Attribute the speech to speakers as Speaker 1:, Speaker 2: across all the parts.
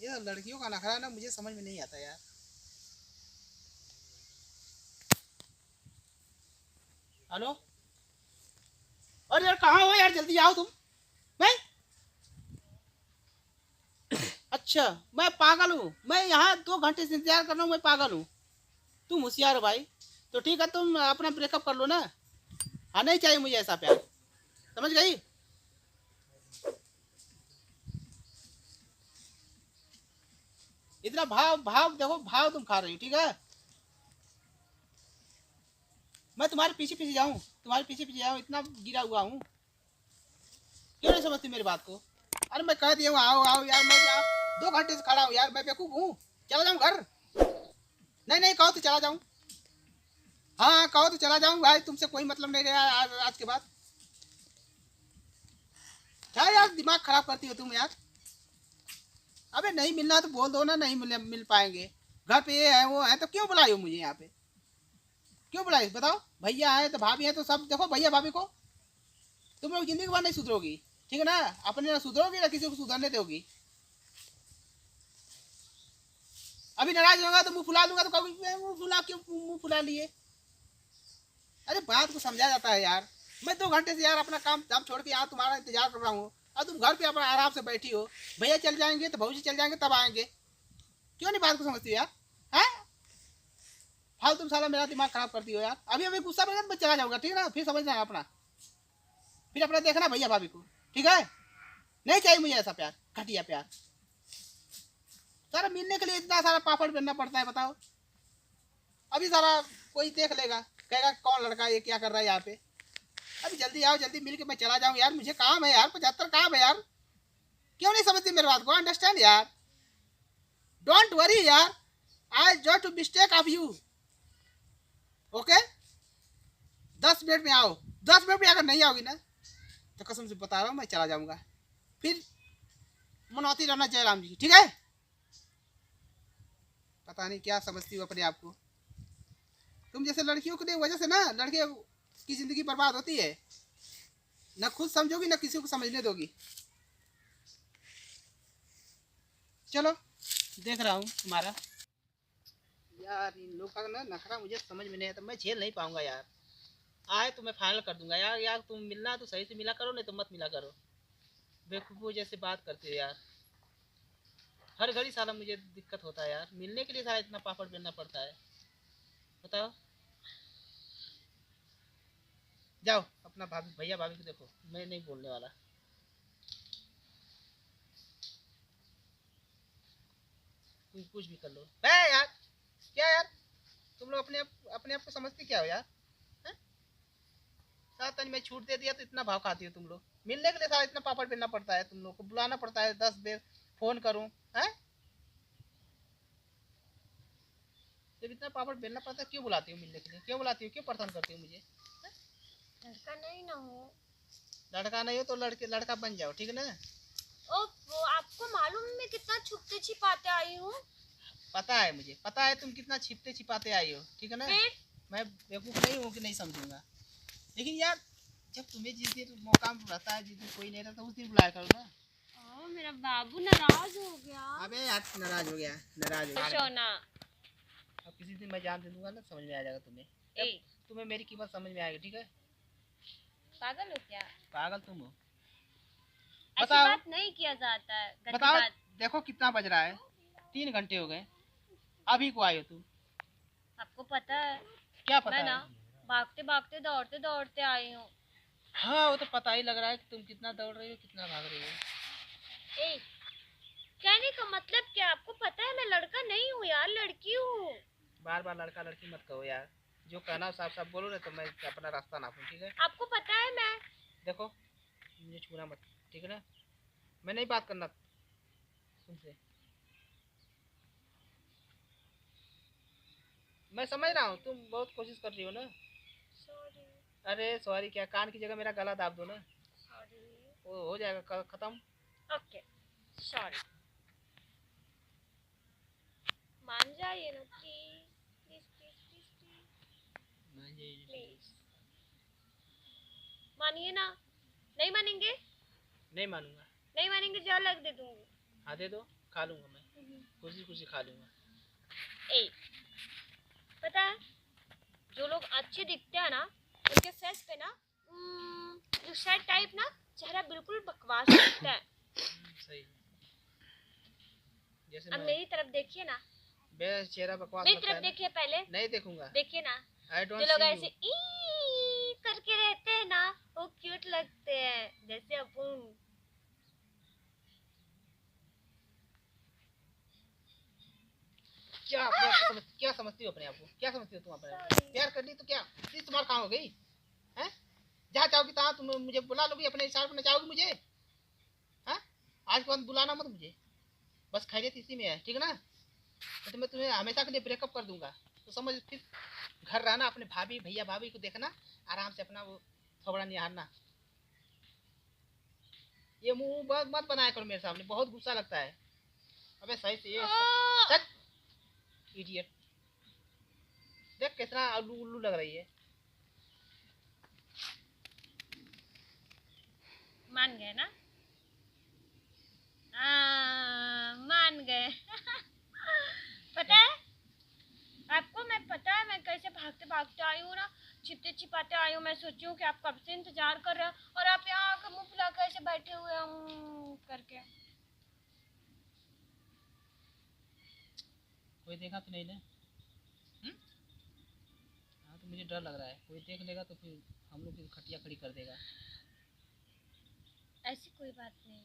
Speaker 1: ये लड़कियों का नखरा ना मुझे समझ में नहीं आता यार। हेलो, अरे यार कहाँ हो यार, जल्दी आओ तुम। मैं अच्छा, मैं पागल हूँ, मैं यहाँ 2 घंटे से इंतजार कर रहा हूँ, मैं पागल हूँ। तुम होशियार हो भाई, तो ठीक है तुम अपना ब्रेकअप कर लो ना। हाँ नहीं चाहिए मुझे ऐसा प्यार, समझ गई। इतना भाव भाव देखो, भाव तुम खा रही हो, ठीक है। मैं तुम्हारे पीछे पीछे जाऊँ, तुम्हारे पीछे पीछे जाऊँ, इतना गिरा हुआ हूँ, क्यों नहीं समझती मेरी बात को। अरे मैं कह दिया हूँ आओ आओ यार, मैं क्या 2 घंटे से खड़ा हूँ यार, मैं बेवकूफ हूँ। चला जाऊँ घर? नहीं नहीं कहो तो चला जाऊँ। हाँ कहो तो चला जाऊँ भाई, तुमसे कोई मतलब नहीं रहा आज के बाद। क्या यार दिमाग खराब करती हो तुम यार। अबे नहीं मिलना तो बोल दो ना, नहीं मिल पाएंगे। घर पे ये है वो है तो क्यों बुलाई हो मुझे यहाँ पे, क्यों बुलाई बताओ। भैया है तो भाभी है तो सब देखो, भैया भाभी को। तुम लोग जिंदगी भर नहीं सुधरोगी, ठीक है ना। अपने ना सुधरोगी ना किसी को सुधरने दोगी। अभी नाराज होगा तो मुंह फुला दूंगा, तो कभी मुंह फुला क्यों, मुंह फुला लिए। अरे बात को समझा जाता है यार। मैं 2 घंटे से यार अपना काम धाम छोड़ के यहाँ तुम्हारा इंतजार कर रहा हूँ, और तुम घर पे अपना आराम से बैठी हो। भैया चल जाएंगे तो भौजी चल जाएंगे तब आएंगे। क्यों नहीं बात को समझती हो यार, है। फाल तुम साला मेरा दिमाग खराब करती हो यार। अभी अभी गुस्सा में मैं चला जाऊंगा, ठीक है ना, फिर समझना अपना, फिर अपना देखना भैया भाभी को, ठीक है। नहीं चाहिए मुझे ऐसा प्यार, घटिया प्यार। सारा मिलने के लिए इतना सारा पापड़ बनना पड़ता है बताओ। अभी सारा कोई देख लेगा, कहेगा कौन लड़का ये क्या कर रहा है यहाँ पे। अभी जल्दी आओ, जल्दी मिल के मैं चला जाऊँ यार, मुझे काम है यार, 75 काम है यार। क्यों नहीं समझती मेरी बात को, अंडरस्टैंड यार। डोंट वरी यार, I just to mistake of you, okay. 10 minute में आओ, 10 मिनट में अगर नहीं आओगी ना तो कसम से बता रहा हूँ मैं चला जाऊंगा। फिर मनौती रहना जयराम जी, ठीक है। पता नहीं क्या समझती हो अपने आप को। तुम जैसे लड़कियों की वजह से ना लड़कियों की जिंदगी बर्बाद होती है। ना खुद समझोगी ना किसी को समझने दोगी। चलो देख रहा हूँ तुम्हारा। यार इन लोग का ना नखरा मुझे समझ में नहीं आता, मैं झेल नहीं पाऊंगा यार। आए तो मैं फाइनल कर दूंगा यार। यार तुम मिलना तो सही से मिला करो, नहीं तो मत मिला करो। बेवकूफ़ों जैसे बात करते हो यार। हर घड़ी साला मुझे दिक्कत होता है यार, मिलने के लिए साला इतना पापड़ बेलना पड़ता है, बताओ। जाओ अपना भाभी भैया भाभी को देखो, मैं नहीं बोलने वाला। तुम कुछ भी कर लो यार। क्या यार, तुम लोग अपने आप को समझते क्या हो यार। साथ मैं छूट दे दिया तो इतना भाव खाती हो तुम लोग। मिलने के लिए सारा इतना पापड़ बेलना पड़ता है, तुम लोग को बुलाना पड़ता है 10 बेर फोन करूं है। जब इतना पापड़ बेलना पड़ता है क्यों बुलाती हो मिलने के लिए, क्यों बुलाती हो, क्यों परेशान करती हो मुझे।
Speaker 2: लड़का नहीं ना हो।
Speaker 1: लड़का नहीं हो तो लड़का बन जाओ, ठीक है ना।
Speaker 2: वो आपको मालूम है मैं कितना छुपते छिपाते आई हूँ।
Speaker 1: पता है मुझे, पता है तुम कितना छिपते छिपाते आई हो, ठीक है ना। मैं बेवकूफ नहीं हूँ कि नहीं समझूंगा, लेकिन यार जब तुम्हें जिस दिन मौका रहता है, जिस दिन कोई नहीं रहता उस दिन बुलाया करो ना।
Speaker 2: मेरा बाबू नाराज हो गया।
Speaker 1: अबे यार नाराज हो गया, नाराज हो गया।
Speaker 2: सोना
Speaker 1: अब किसी दिन मैं जान दे दूंगा ना, समझ में आ जाएगा तुम्हें। तुम्हें मेरी कीमत समझ में आएगी, ठीक है।
Speaker 2: पागल हो क्या?
Speaker 1: पागल तुम हो।
Speaker 2: ऐसी बात नहीं किया जाता है।
Speaker 1: बताओ देखो कितना बज रहा है, 3 घंटे हो गए, अभी को आई हो तुम।
Speaker 2: आपको पता है
Speaker 1: क्या पता
Speaker 2: मैं
Speaker 1: है?
Speaker 2: ना भागते भागते दौड़ते दौड़ते आई हूँ।
Speaker 1: हाँ वो तो पता ही लग रहा है कि तुम कितना दौड़ रही हो, कितना भाग रही हो।
Speaker 2: कहने का मतलब क्या, आपको पता है मैं लड़का नहीं हूँ यार, लड़की हूँ।
Speaker 1: बार बार लड़का लड़की मत कहो यार, जो कहना साफ साफ बोलो ना, तो मैं अपना रास्ता नापूं, ठीक है।
Speaker 2: आपको पता है मैं
Speaker 1: देखो मुझे छूना मत, ठीक है ना। मैं नहीं बात करना तुमसे। मैं समझ रहा हूँ तुम बहुत कोशिश कर रही हो ना।
Speaker 2: सॉरी।
Speaker 1: अरे सॉरी क्या, कान की जगह मेरा गला दाब दो ना।
Speaker 2: सॉरी।
Speaker 1: वो हो जाएगा खत्म।
Speaker 2: Okay sorry. मान जाइए ना please please please please please. मानिए ना। नहीं मानेंगे?
Speaker 1: नहीं मानूंगा।
Speaker 2: नहीं मानेंगे जान लग दे दूंगी।
Speaker 1: हाँ दे दो, खा लूंगा मैं, खुशी खुशी खा लूंगा।
Speaker 2: ए, पता है जो लोग अच्छे दिखते हैं ना उनके फेस पे ना जो सैड टाइप ना चेहरा बिल्कुल बकवास दिखता है।
Speaker 1: सही। जैसे
Speaker 2: अब मेरी तरफ देखिए ना,
Speaker 1: मेरा चेहरा बकवास
Speaker 2: मेरी
Speaker 1: लगता
Speaker 2: तरफ
Speaker 1: है ना?
Speaker 2: देखिए पहले,
Speaker 1: नहीं देखूंगा।
Speaker 2: देखिए ना,
Speaker 1: आई
Speaker 2: जो
Speaker 1: डोंट
Speaker 2: लोग
Speaker 1: सी
Speaker 2: ऐसे ई करके रहते हैं ना वो क्यूट लगते हैं, जैसे अपन।
Speaker 1: क्या समझती हो अपने आप को? क्या समझती हो तुम अपने आप को? प्यार करनी तो क्या चीज तुम्हारे काम हो गई है? जहाँ चाहोगी तहाँ तुम मुझे बुला लोगी, अपने हिसाब से नचाओगी मुझे। हाँ, आज के बाद बुलाना मत मुझे, बस खैरियत इसी में है, ठीक है ना? तो मैं तुम्हें हमेशा के लिए ब्रेकअप कर दूंगा, तो समझ, फिर घर रहना, अपने भाभी भैया भाभी को देखना, आराम से अपना वो थोबड़ा निहारना। ये मुंह मत बनाया करो मेरे सामने, बहुत गुस्सा लगता है। अबे सही से ये चल इडियट, देख कितना उल्लू उल्लू लग रही है।
Speaker 2: मान गए ना? मान गए। पता है आपको, मैं पता है मैं कैसे भागते भागते आई हूँ ना, छिपते छिपाते आई हूँ। मैं सोची हूँ कि आप कब से इंतजार कर रहे हो और आप यहाँ आकर मुंह फुला कर ऐसे बैठे हुए करके।
Speaker 1: कोई देखा तो नहीं ना? हाँ, तो मुझे डर लग रहा है, कोई देख लेगा तो फिर हम लोग की खटिया खड़ी कर देगा।
Speaker 2: ऐसी कोई बात नहीं।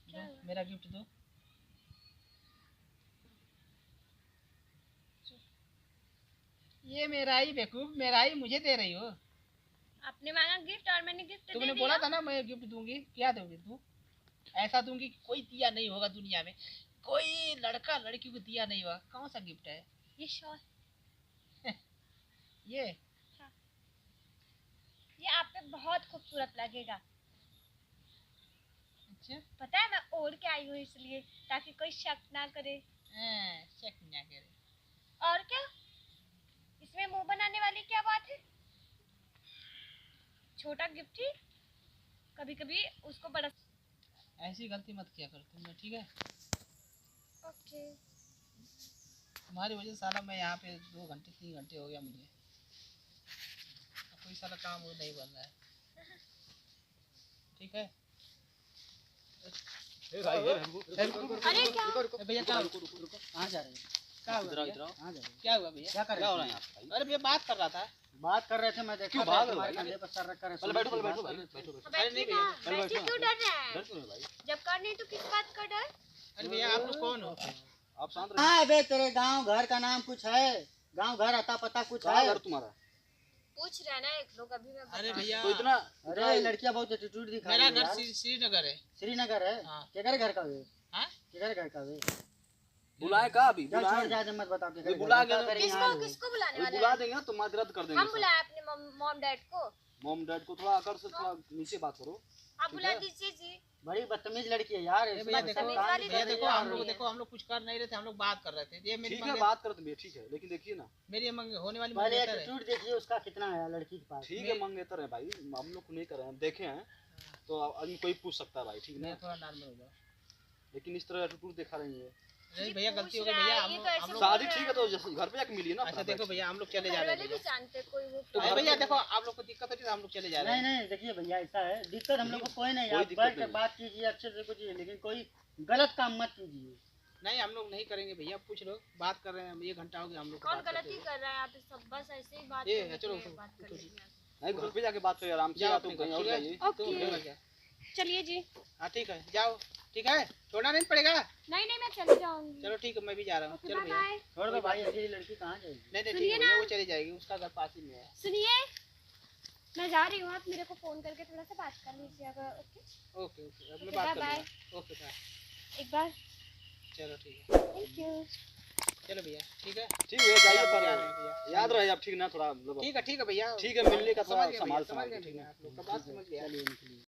Speaker 2: क्या हुआ?
Speaker 1: मेरा गिफ्ट दो। ये मेरा ही बेवकूफ, मेरा ही मुझे दे रही हो।
Speaker 2: आपने मांगा गिफ्ट और मैंने गिफ्ट दे
Speaker 1: तुमने
Speaker 2: दिया।
Speaker 1: बोला था ना मैं गिफ्ट दूंगी, क्या दोगी तू? ऐसा दूंगी कि कोई दिया नहीं होगा दुनिया में, कोई लड़का लड़की को दिया नहीं होगा। कौन सा गिफ्ट है
Speaker 2: ये शॉल,
Speaker 1: ये?
Speaker 2: ये आप पे बहुत खूबसूरत लगेगा।
Speaker 1: अच्छा,
Speaker 2: पता है मैं ओढ़ के आई हूँ इसलिए ताकि कोई शक ना करे।
Speaker 1: चेक ना करे।
Speaker 2: और क्या, इसमें मुंह बनाने वाली क्या बात है? छोटा गिफ्ट ही, कभी कभी उसको बड़ा।
Speaker 1: ऐसी गलती मत किया कर तुमने, ठीक है?
Speaker 2: ओके।
Speaker 1: तुम्हारी वजह से साला मैं यहाँ पे 2 घंटे 3 घंटे हो गया मुझे, कोई साला काम वो नहीं बन रहा है, ठीक है?
Speaker 2: अरे क्या
Speaker 1: भैया कहाँ जा रहे हैं? क्या हुआ भैया? क्या हुआ भैया?
Speaker 3: क्या कर रहे हैं आप?
Speaker 1: अरे भैया बात कर रहा था।
Speaker 3: बात कर रहे थे, मैं देखा
Speaker 4: क्यों
Speaker 3: था
Speaker 4: भाग रहे हो
Speaker 3: तुम्हारे
Speaker 4: भाई?
Speaker 3: कंधे पर सर रख कर
Speaker 4: पहले बैठो पहले बैठो भाई, बैठो बैठो।
Speaker 1: नहीं
Speaker 2: बैठिए ना,
Speaker 1: भैया,
Speaker 2: बैठिए, क्यों डर रहे हैं?
Speaker 4: डर क्यों है भाई?
Speaker 2: जब कर नहीं तो किस बात का डर?
Speaker 1: अरे भैया आप लोग कौन हो?
Speaker 4: आप शांत रहिए।
Speaker 3: हाँ बे, तेरे गांव घर का नाम कुछ है? गांव घर अता पता कुछ
Speaker 4: कहाँ
Speaker 3: है?
Speaker 4: घर तुम्हारा?
Speaker 2: पूछ रहे हैं ना एक लोग, अभी मैं
Speaker 1: अरे
Speaker 2: बता
Speaker 1: भैया
Speaker 4: तो इतना
Speaker 3: अरे लड़कियां बहुत एटीट्यूड दिखा
Speaker 1: मेरा
Speaker 3: रही है
Speaker 1: घर
Speaker 3: यार।
Speaker 1: श्रीनगर है।
Speaker 3: श्रीनगर है?
Speaker 1: हाँ।
Speaker 3: केकर घर का वे?
Speaker 1: हाँ?
Speaker 3: केकर घर का वे?
Speaker 4: बुलाए का अभी?
Speaker 3: चल छोड़,
Speaker 4: बुलाए
Speaker 3: ज्यादा मत बताओ केकर घर
Speaker 4: बुला
Speaker 3: का।
Speaker 4: के
Speaker 3: क्या करें
Speaker 2: किसको
Speaker 3: यहाँ लोग?
Speaker 2: किसको बुलाने
Speaker 4: अभी
Speaker 2: वाले
Speaker 4: बुला
Speaker 2: हैं?
Speaker 4: देंगे ना तो मैं रद्द कर देंगे
Speaker 2: हम
Speaker 4: सब।
Speaker 2: बुलाए अपने मॉम डैड को।
Speaker 4: मॉम डैड को थोड़ा आकर से थोड़ा नीचे बात करो।
Speaker 2: आप
Speaker 4: ठीक
Speaker 2: बुला
Speaker 4: है।
Speaker 2: दीजिए जी।
Speaker 3: बड़ी बदतमीज लड़की है यार।
Speaker 1: अरे भैया
Speaker 3: इसमें
Speaker 1: देखो,
Speaker 3: सब
Speaker 2: बदतमीज
Speaker 3: काम
Speaker 2: वाली
Speaker 3: भी
Speaker 1: भैया
Speaker 3: करती
Speaker 1: देखो
Speaker 3: है
Speaker 1: हम
Speaker 3: यार।
Speaker 1: लोग, देखो हम लोग कुछ कर नहीं रहे थे, हम लोग बात कर रहे थे। ये मेरी
Speaker 4: ठीक है,
Speaker 1: मंगे-
Speaker 4: बात करो तुम, ये ठीक है, लेकिन देखिए ना,
Speaker 1: मेरी होने वाली
Speaker 3: पहले
Speaker 1: मंगेतर है।
Speaker 3: एटीट्यूड देखिए उसका कितना है लड़की के पास।
Speaker 4: ठीक है मंगेतर है भाई, हम लोग को नहीं कर रहे हैं, देखे हैं तो आदमी कोई पूछ सकता है भाई, ठीक है
Speaker 1: मैं
Speaker 4: ना?
Speaker 1: थोड़ा नॉर्मल हो जाओ।
Speaker 4: लेकिन इस तरह एटीट्यूड दिखा रही है।
Speaker 1: नहीं भैया गलती हो
Speaker 2: पूछ
Speaker 1: गई
Speaker 2: रहा
Speaker 1: भैया,
Speaker 2: है,
Speaker 1: हम
Speaker 2: ये
Speaker 1: लोग
Speaker 2: तो ऐसे
Speaker 1: हम लोग
Speaker 2: बोल
Speaker 4: शादी
Speaker 2: रहा
Speaker 4: ठीक है तो जैसे घर पे जाके मिलिए ना।
Speaker 1: अच्छा देखो भैया हम लोग चले जा
Speaker 2: घर
Speaker 1: रहे हैं
Speaker 2: वाले भी
Speaker 1: भैया।
Speaker 2: जानते हैं, कोई वो
Speaker 4: तो
Speaker 1: अरे
Speaker 4: घर
Speaker 1: भैया
Speaker 4: पे-
Speaker 1: देखो आप लोग को दिक्कत होती है तो हम लोग चले जा रहे
Speaker 3: नहीं
Speaker 1: हैं।
Speaker 3: नहीं देखिए भैया, ऐसा है दिक्कत हम लोग को कोई नहीं,
Speaker 4: कोई
Speaker 3: आप
Speaker 4: दिक्कत
Speaker 3: बैठ कर
Speaker 4: नहीं।
Speaker 3: बात कीजिए अच्छे से कुछ, लेकिन कोई गलत काम मत कीजिए।
Speaker 1: नहीं हम लोग नहीं करेंगे भैया, पूछ लो, बात कर रहे हैं हम, 1 घंटा हो गया हम लोग को
Speaker 2: कौन
Speaker 1: बात करते
Speaker 2: गलती
Speaker 1: हुए।
Speaker 2: कर रहा है? आप सब बस ऐसे ही बात
Speaker 1: ये,
Speaker 2: करने के
Speaker 1: चलो,
Speaker 2: लिए
Speaker 1: उठो,
Speaker 2: बात कर
Speaker 1: उठो
Speaker 2: लेंगे।
Speaker 4: नहीं, घर पे जाके बात करिए आराम से,
Speaker 1: जाओ
Speaker 4: या
Speaker 1: अपने
Speaker 4: तुम कहीं
Speaker 1: घर,
Speaker 4: और
Speaker 1: ठीक है?
Speaker 4: जाइए।
Speaker 2: ओके।
Speaker 1: तुम अपने घर जाओ।
Speaker 2: चलिए जी।
Speaker 1: हाँ ठीक है जाओ, ठीक है, छोड़ना नहीं पड़ेगा।
Speaker 2: नहीं नहीं, मैं चली जाऊंगी।
Speaker 1: चलो ठीक है, मैं भी जा रहा हूँ। चलो
Speaker 2: बाय
Speaker 1: भैया।
Speaker 2: बाय।
Speaker 3: छोड़ दो भाई, अभी ये लड़की कहाँ जाएगी?
Speaker 1: नहीं नहीं ठीक
Speaker 2: सुनिए
Speaker 1: है भैया,
Speaker 2: ना।
Speaker 1: वो चली जाएगी, उसका घर पास ही में है।
Speaker 2: सुनिए, मैं जा रही हूँ, आप मेरे को फोन करके थोड़ा सा बात कर लीजिएगा। ओके
Speaker 1: ओके ओके, अब मैं
Speaker 2: ओके,
Speaker 1: बात कर
Speaker 2: बाय
Speaker 1: लूँगा। Okay bye.
Speaker 2: एक बार।
Speaker 1: चलो ठीक है,
Speaker 2: थैंक यू।
Speaker 1: चलो भैया ठीक है।
Speaker 4: ठीक है जाइए
Speaker 1: जा
Speaker 4: पर
Speaker 1: रहे हैं भैया।
Speaker 4: याद रहे आप, ठीक ना? थोड़ा मतलब
Speaker 1: ठीक है भैया।
Speaker 4: ठीक है, मिलने का थोड़ा
Speaker 1: समझ गए भैया,
Speaker 4: संभाल
Speaker 1: समझ
Speaker 4: संभाल
Speaker 1: गए
Speaker 4: के, ठीक
Speaker 1: भैया,
Speaker 4: है?
Speaker 1: आप लोग का बात समझ गया।
Speaker 3: चलिए निकलिए।